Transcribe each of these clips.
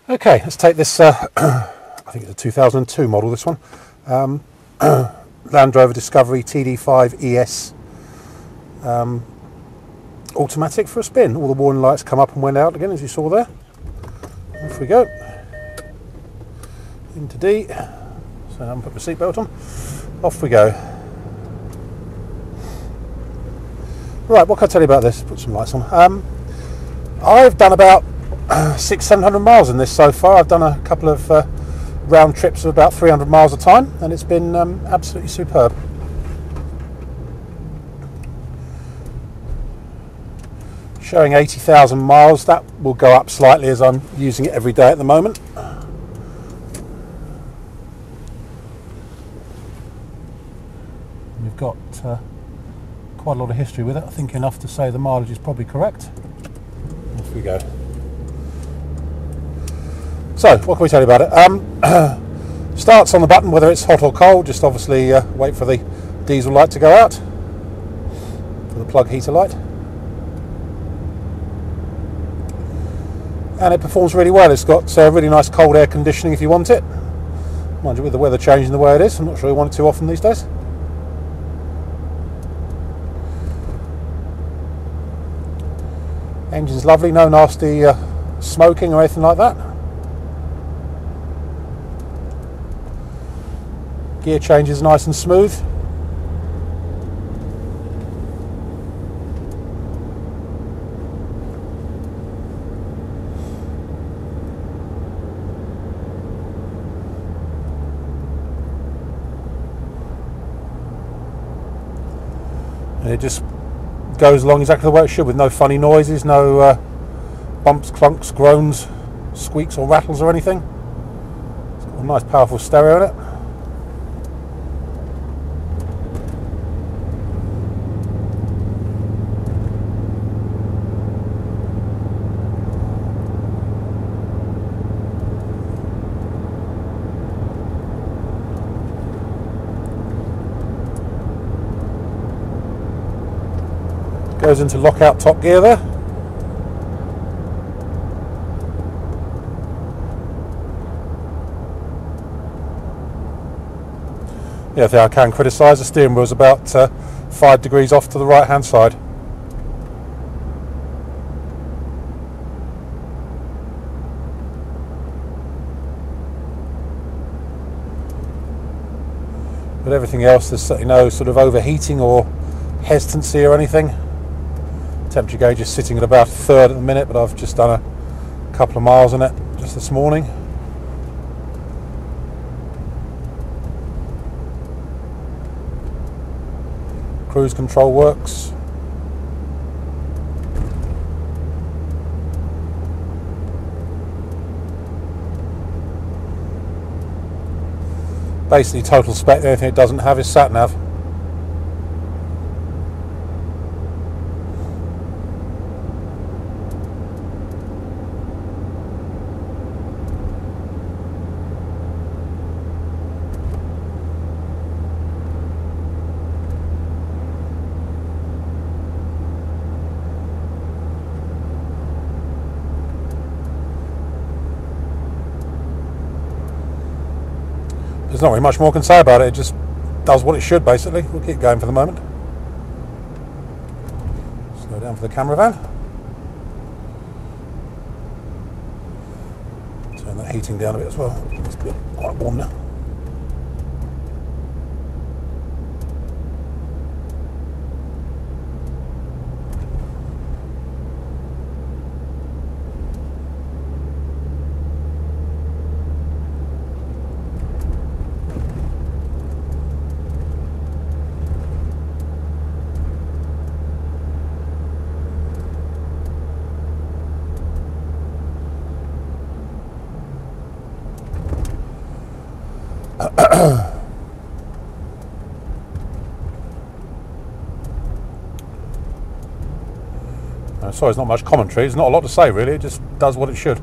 Okay, let's take this, I think it's a 2002 model, this one. Land Rover Discovery TD5 ES automatic for a spin. All the warning lights come up and went out again, as you saw there. Off we go. Into D. So I haven't put my seatbelt on. Off we go. Right, what can I tell you about this? Put some lights on. I've done about 600-700 miles in this so far. I've done a couple of round trips of about 300 miles a time, and it's been absolutely superb. Showing 80,000 miles. That will go up slightly as I'm using it every day at the moment. We've got quite a lot of history with it. I think enough to say the mileage is probably correct. Off we go. So, what can we tell you about it? Starts on the button, whether it's hot or cold. Just obviously wait for the diesel light to go out, for the plug heater light. And it performs really well. It's got really nice cold air conditioning if you want it. Mind you, with the weather changing the way it is, I'm not sure you want it too often these days. Engine's lovely, no nasty smoking or anything like that. Gear change is nice and smooth. And it just goes along exactly the way it should, with no funny noises, no bumps, clunks, groans, squeaks or rattles or anything. It's got a nice powerful stereo in it. Goes into lockout top gear there. Yeah, I think I can criticise, the steering wheel's about 5 degrees off to the right hand side. But everything else, there's certainly no sort of overheating or hesitancy or anything. Temperature gauge is sitting at about 1/3 at the minute, but I've just done a couple of miles on it just this morning. Cruise control works. Basically total spec, the only thing it doesn't have is sat nav. There's not really much more I can say about it. It just does what it should, basically. We'll keep going for the moment. Slow down for the camera van. Turn that heating down a bit as well. It's quite warm now. Sorry, there's not much commentary. There's not a lot to say, really. It just does what it should.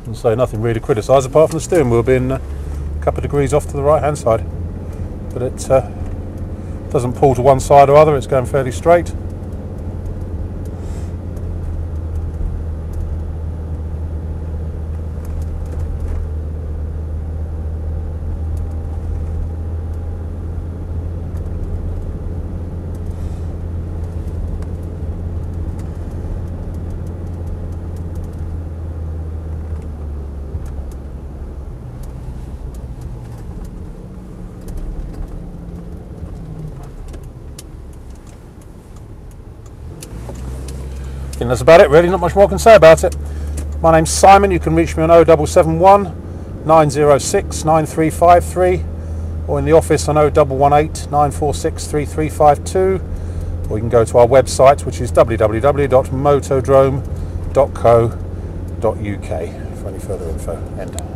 And so nothing really to criticise apart from the steering wheel being a couple of degrees off to the right hand side. But it Doesn't pull to one side or other, it's going fairly straight. I think that's about it really, not much more I can say about it. My name's Simon, you can reach me on 0771 906 9353 or in the office on 0118 946 3352, or you can go to our website which is www.motodrome.co.uk for any further info. End.